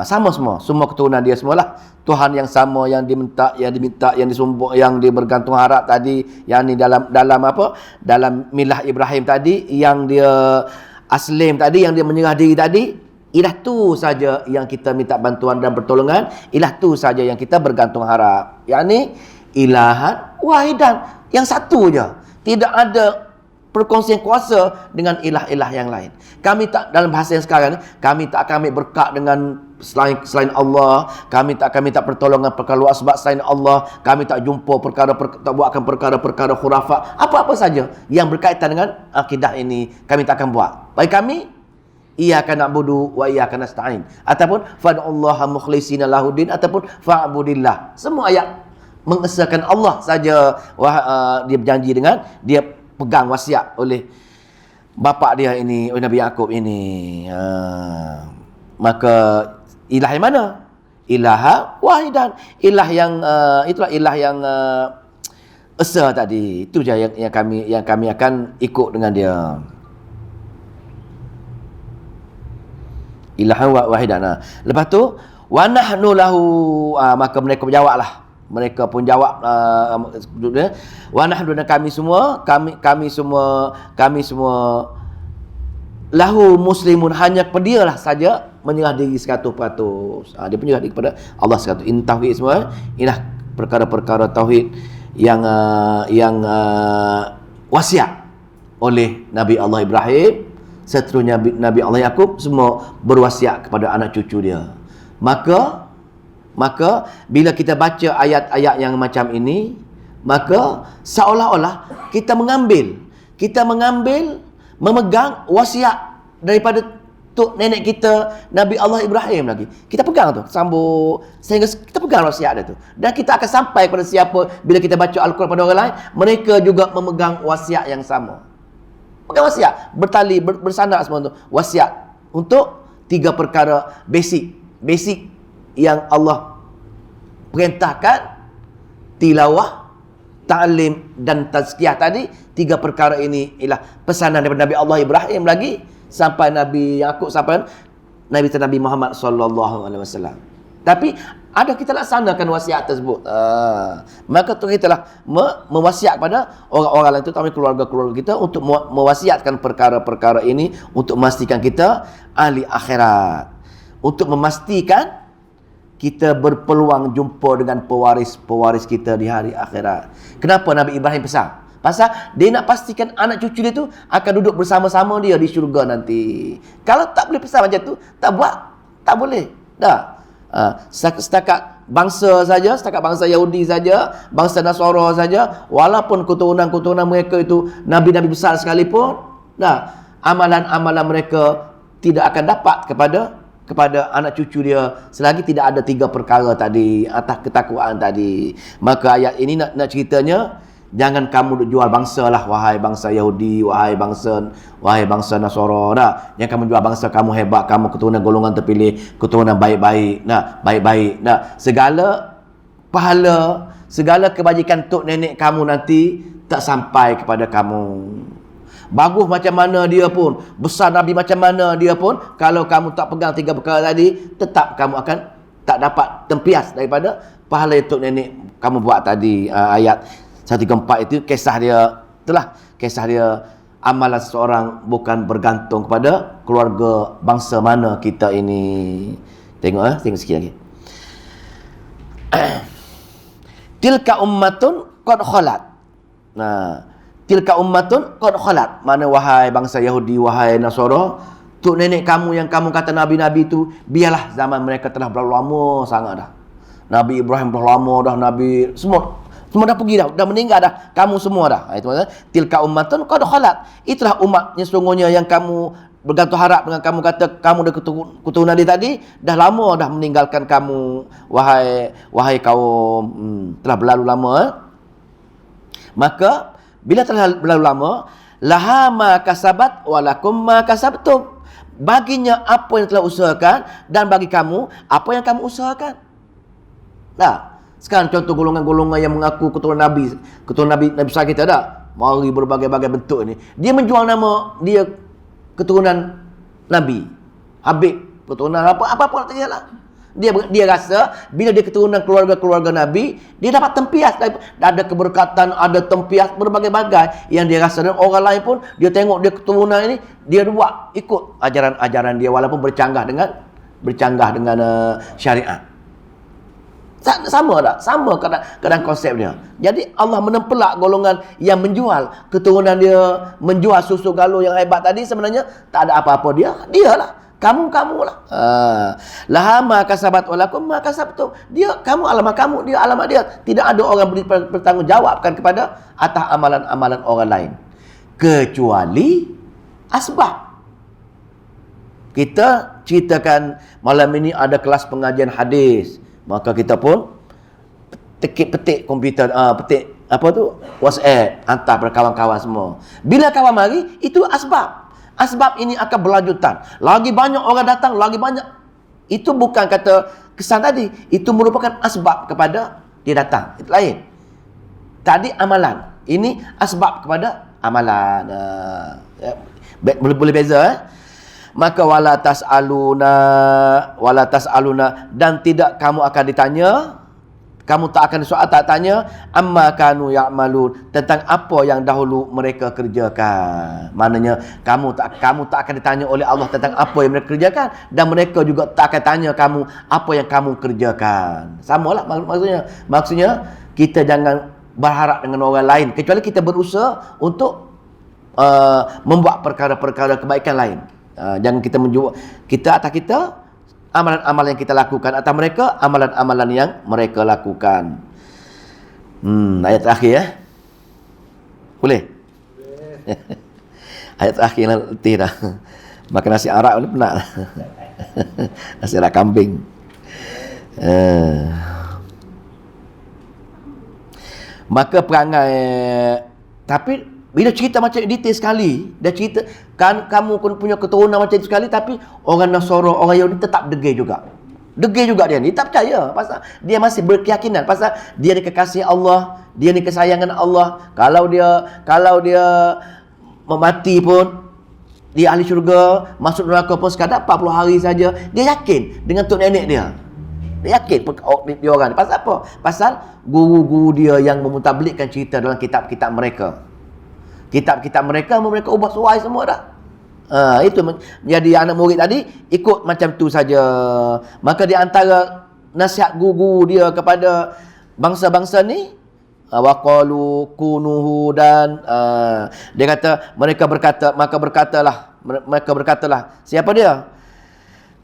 sama semua keturunan dia semualah. Tuhan yang sama, yang diminta, yang disumbuk, yang bergantung harap tadi, yang ni dalam apa? Dalam milah Ibrahim tadi, yang dia aslim tadi, yang dia menyerah diri tadi, ilah tu saja yang kita minta bantuan dan pertolongan, ilah tu saja yang kita bergantung harap. Yang ni ilahan wahidan, yang satu je. Tidak ada perkongsian kuasa dengan ilah-ilah yang lain. Kami tak, dalam bahasa yang sekarang ni, kami tak akan ambil berkat dengan selain Allah. Kami tak akan minta pertolongan perkara luar sebab selain Allah. Kami tak jumpa tak buatkan perkara-perkara khurafat. Apa-apa saja yang berkaitan dengan akidah ini, kami tak akan buat. Bagi kami, iyyaka na'budu wa iyyaka nasta'in. Ataupun fad'ullaha mukhlishina lahuddin, ataupun fa'budillah. Semua ayat mengesahkan Allah saja. Dia berjanji dengan, dia pegang wasiat oleh bapa dia ini, oleh Nabi Yaqub ini. Maka ilah yang mana? Ilaha wahidan. Ilah yang itulah ilah yang esa tadi. Itu je yang kami akan ikut dengan dia. Ilaha wahidan. Lepas tu wa nahnu lahu, maka mereka berjawablah. Mereka pun jawab, wa nahnu, dan kami semua lahu muslimun, hanya kepada dialah saja menyerah diri 100%. Dia menyerah diri kepada Allah 100%. Ini tauhid semua. Inilah perkara-perkara tauhid yang wasiat oleh Nabi Allah Ibrahim, seterusnya Nabi Allah Yaqub, semua berwasiat kepada anak cucu dia. Maka bila kita baca ayat-ayat yang macam ini, maka seolah-olah kita memegang wasiat daripada tok nenek kita Nabi Allah Ibrahim lagi. Kita pegang tu, sambung sehingga kita pegang wasiat dia tu. Dan kita akan sampai kepada siapa bila kita baca Al-Quran pada orang lain, mereka juga memegang wasiat yang sama. Pegang wasiat, bertali, bersandar semua tu. Wasiat untuk 3 perkara basic yang Allah perintahkan: tilawah, ta'lim dan tazkiyah tadi. 3 perkara ini ialah pesanan daripada Nabi Allah Ibrahim lagi sampai Nabi Yaqub, sampai Nabi Muhammad sallallahu alaihi wasallam. Tapi ada kita laksanakan wasiat tersebut. Maka tu kita lah mewasiat kepada orang-orang lain, terutama keluarga-keluarga kita, untuk mewasiatkan perkara-perkara ini untuk memastikan kita ahli akhirat, untuk memastikan kita berpeluang jumpa dengan pewaris-pewaris kita di hari akhirat. Kenapa Nabi Ibrahim pesan? Pasal dia nak pastikan anak cucu dia tu akan duduk bersama-sama dia di syurga nanti. Kalau tak boleh pesan macam tu, tak buat, tak boleh. Dah. Setakat bangsa Yahudi saja, bangsa Nasara saja, walaupun keturunan mereka itu nabi-nabi besar sekalipun, dah, amalan-amalan mereka tidak akan dapat kepada anak cucu dia selagi tidak ada 3 perkara tadi, atas ketakwaan tadi. Maka ayat ini nak ceritanya, jangan kamu jual bangsa lah, wahai bangsa Yahudi, wahai bangsa Nasara. Dah, yang kamu jual bangsa kamu hebat, kamu keturunan golongan terpilih, keturunan baik-baik. Nah, baik-baik. Nah, segala pahala, segala kebajikan tok nenek kamu nanti tak sampai kepada kamu. Bagus macam mana dia pun, besar Nabi macam mana dia pun, kalau kamu tak pegang 3 perkara tadi, tetap kamu akan tak dapat tempias daripada pahala tok nenek kamu buat tadi. Ayat 134 itu kisah dia amalan seseorang bukan bergantung kepada keluarga bangsa mana kita ini. Tengok sikit lagi. Tilka ummatun qad khalat. Tilka ummatun qad khalat. Mana wahai bangsa Yahudi, wahai Nasara, tok nenek kamu yang kamu kata nabi-nabi itu, biarlah zaman mereka telah berlalu lama sangat dah. Nabi Ibrahim dah lama dah, nabi semua dah pergi dah meninggal dah, kamu semua dah. Itu maksudnya tilka ummatun qad khalat. Itulah umatnya sesungguhnya yang kamu bergantung harap dengan, kamu kata kamu dah keturunan dia tadi, dah lama dah meninggalkan kamu, wahai kaum, telah berlalu lama. Maka bila telah berlalu lama, laha ma kasabat walakum ma kasabtum. Baginya apa yang telah usahakan, dan bagi kamu apa yang kamu usahakan. Nah, sekarang contoh golongan-golongan yang mengaku keturunan Nabi besar kita dah, mari berbagai-bagai bentuk ni. Dia menjual nama dia keturunan Nabi. Habib keturunan apa pun lah. Dia rasa bila dia keturunan keluarga-keluarga Nabi, dia dapat tempias, ada keberkatan, ada tempias berbagai-bagai yang dia rasa. Dan orang lain pun dia tengok dia keturunan ini, dia buat ikut ajaran-ajaran dia walaupun bercanggah dengan syariat. Sama tak? Sama kadang konsep dia. Jadi Allah menempelak golongan yang menjual keturunan dia, menjual susu galur yang hebat tadi, sebenarnya tak ada apa-apa dia lah. Kamu lah. Laha ma kasabat walakum ma kasabtum. Dia, kamu alamat kamu, dia alamat dia. Tidak ada orang bertanggungjawabkan kepada atas amalan-amalan orang lain. Kecuali asbab. Kita ceritakan malam ini ada kelas pengajian hadis. Maka kita pun petik komputer, petik apa tu? WhatsApp, hantar kepada kawan-kawan semua. Bila kawan mari, itu asbab. Asbab ini akan berlanjutan. Lagi banyak orang datang, lagi banyak. Itu bukan kata kesan tadi. Itu merupakan asbab kepada dia datang. Itu lain. Tadi amalan. Ini asbab kepada amalan. Boleh beza. Maka wala tas'aluna dan tidak kamu akan ditanya. Kamu tak akan tanya amma kanu ya'malun, tentang apa yang dahulu mereka kerjakan. Maknanya kamu tak akan ditanya oleh Allah tentang apa yang mereka kerjakan, dan mereka juga tak akan tanya kamu apa yang kamu kerjakan. Samalah maksudnya kita jangan berharap dengan orang lain kecuali kita berusaha untuk membuat perkara-perkara kebaikan lain. Jangan kita menjual kita amalan-amalan yang kita lakukan atas mereka, amalan-amalan yang mereka lakukan. Ayat terakhir ya. Boleh? Ayat terakhir letih dah. Makan nasi arak ni penat. Nasi arak kambing. Maka perangai, tapi bila cerita macam detail sekali, dia cerita kan kamu punya keturunan macam itu sekali, tapi orang Nasara, orang Yahudi tetap degil juga. Degil juga dia ni, tak percaya pasal dia masih berkeyakinan pasal dia ni kekasih Allah, dia ni kesayangan Allah. Kalau dia mati pun dia ahli syurga, masuk neraka pun sekadar 40 hari saja. Dia yakin dengan tok nenek dia. Dia yakin dia orang ni. Pasal apa? Pasal guru-guru dia yang memutablikkan cerita dalam kitab-kitab mereka. Kitab-kitab mereka ubah suai semua dah. Itu jadi anak murid tadi ikut macam tu saja. Maka di antara nasihat guru dia kepada bangsa-bangsa ni, waqalu kunuhu, dan dia kata mereka berkatalah siapa dia?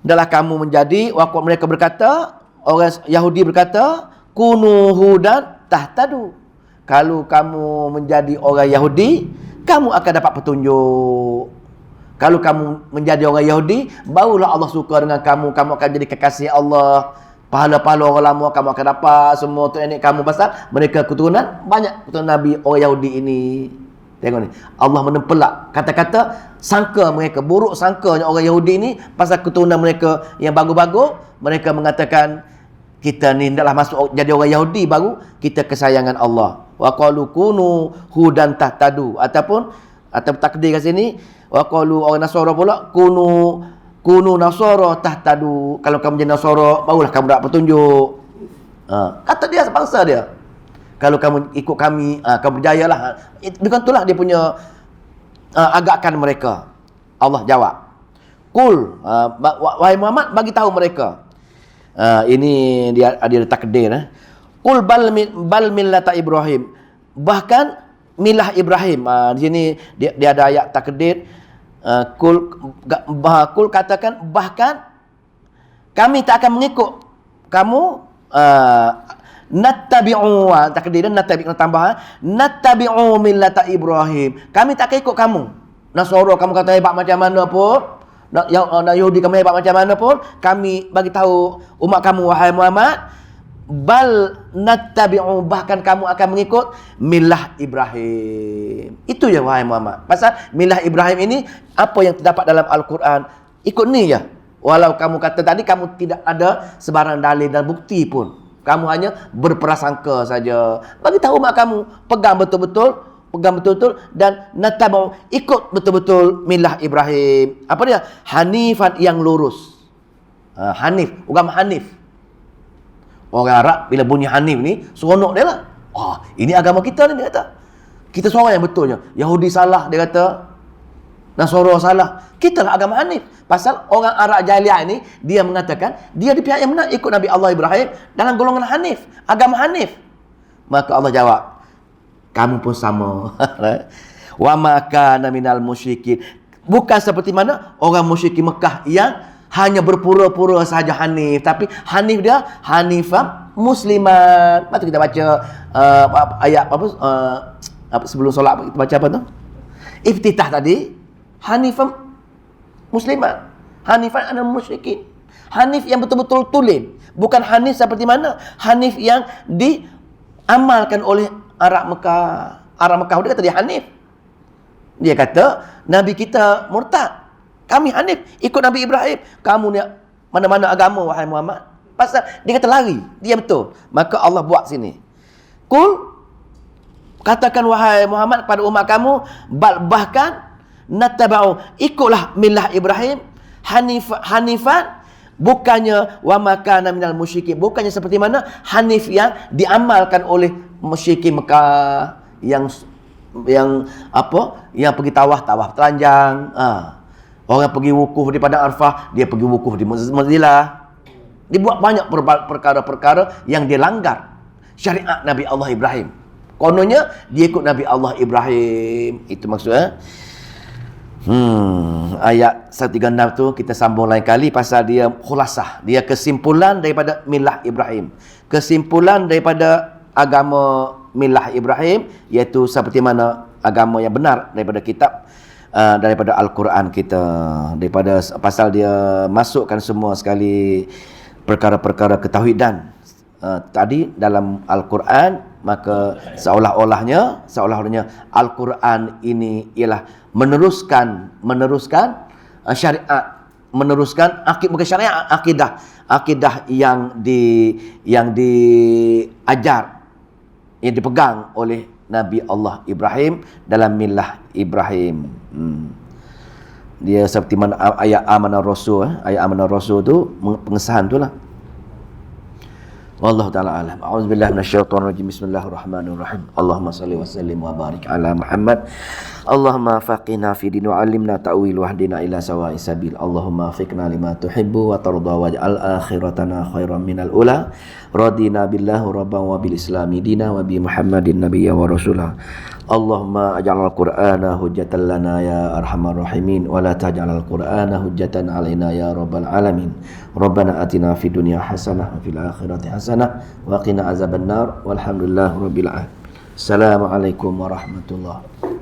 Adalah kamu menjadi, mereka berkata, orang Yahudi berkata, kunuhu dan tahtadu. Kalau kamu menjadi orang Yahudi, kamu akan dapat petunjuk. Kalau kamu menjadi orang Yahudi, barulah Allah suka dengan kamu. Kamu akan jadi kekasih Allah. Pahala-pahala orang lama kamu akan dapat semua tu nenek kamu. Pasal mereka keturunan, banyak keturunan Nabi orang Yahudi ini. Tengok ni, Allah menempelak kata-kata sangka mereka, buruk sangkanya orang Yahudi ini pasal keturunan mereka yang bagus-bagus. Mereka mengatakan kita ni hendaklah masuk jadi orang Yahudi baru kita kesayangan Allah. Wa qalu kunu hudan tahtadu, atau takdir kat sini wa qalu orang Nasara pula kunu Nasara tahtadu. Kalau kamu jadi Nasara barulah kamu dapat petunjuk. Kata dia sebangsa dia. Kalau kamu ikut kami, kamu berjayalah. Bukan itulah dia punya agakan mereka. Allah jawab. Qul, wahai Muhammad, bagi tahu mereka. Ini dia ada takdir. Qul bal millata Ibrahim. Bahkan milah Ibrahim. Di sini dia ada ayat takdir. Qul katakan bahkan kami tak akan mengikut kamu. Nattabi'u, takdiran nattabi'u tambah, nattabi'u millata Ibrahim. Kami tak akan ikut kamu. Nasara kamu kata hebat macam mana pun, Yahudi kamu hebat macam mana pun, kami bagi tahu umat kamu wahai Muhammad, bal nattabi'u, bahkan kamu akan mengikut milah Ibrahim. Itu ya wahai Muhammad. Pasal milah Ibrahim ini apa yang terdapat dalam Al-Quran, ikut ni ya. Walau kamu kata tadi kamu tidak ada sebarang dalil dan bukti pun, kamu hanya berprasangka saja. Bagi tahu mak kamu, pegang betul-betul pegang betul-betul, dan natabau, ikut betul-betul milah Ibrahim. Apa dia? Hanifan, yang lurus. Hanif, agama Hanif. Orang Arab bila bunyi Hanif ni, seronok dia lah. Ini agama kita ni, dia kata. Kita seorang yang betulnya. Yahudi salah, dia kata. Nasara salah. Kita lah agama Hanif. Pasal orang Arab jahiliah ni, dia mengatakan, dia di pihak yang benar, ikut Nabi Allah Ibrahim dalam golongan Hanif, agama Hanif. Maka Allah jawab, kamu pun sama. Wa ma kana minal musyrikin. Bukan seperti mana orang musyrikin Mekah yang hanya berpura-pura sahaja Hanif, tapi Hanif dia Hanifah Musliman. Lepas tu kita baca ayat apa sebelum solat, kita baca apa tu? Iftitah tadi, Hanifah Musliman, Hanifan anil musyrikin. Hanif yang betul-betul tulen, bukan Hanif seperti mana Hanif yang diamalkan oleh Arab Mekah. Arab Mekah dia kata dia Hanif. Dia kata Nabi kita murtad, kami Hanif, ikut Nabi Ibrahim. Kamu ni mana-mana agama wahai Muhammad. Pasal dia kata lari, dia betul. Maka Allah buat sini, Qul, katakan wahai Muhammad kepada umat kamu, bahkan natabau, ikutlah milah Ibrahim hanifan, bukannya wa makana minal musyrikin, bukannya seperti mana Hanif yang diamalkan oleh musyrikin Mekah yang pergi tawaf telanjang. Orang pergi wukuf di padang Arfah, dia pergi wukuf di Muzdalifah. Dibuat banyak perkara-perkara yang dilanggar syariat Nabi Allah Ibrahim. Kononnya dia ikut Nabi Allah Ibrahim. Itu maksudnya. Ayat 136 tu kita sambung lain kali, pasal dia khulasah, dia kesimpulan daripada milah Ibrahim, kesimpulan daripada agama milah Ibrahim, iaitu seperti mana agama yang benar daripada kitab, daripada Al-Quran kita, daripada pasal dia masukkan semua sekali perkara-perkara ketauhidan tadi dalam Al-Quran. Maka seolah-olahnya Al-Quran ini ialah meneruskan syariat, meneruskan bukan syariat, akidah yang diajar, yang dipegang oleh Nabi Allah Ibrahim dalam milah Ibrahim. Dia seperti mana ayat amanah Rasul tu, pengesahan tu lah. Wallahu ta'ala alam. A'udzubillahi minasyaitonir rajim. Bismillahirrahmanirrahim. Allahumma shalli wa sallim wa barik ala Muhammad. Allahumma faqihna fi din wa 'allimna ta'wil wahdina ila sawa'is sabil. Allahumma fiqna lima tuhibbu wa tarda waj'al akhiratana khairan minal ula. Radina billahi rabban wa bil islami dina wa bi Muhammadin nabiyya wa rasulah. Allahumma aj'alal Qur'ana hujjatan lana ya arhamar rahimin wa la taj'alal Qur'ana hujjatan alaina ya rabbal alamin. Rabbana atina fid dunya hasanah wa fil akhirati hasanah wa qina azabannar walhamdulillahi rabbil alamin. Assalamualaikum warahmatullahi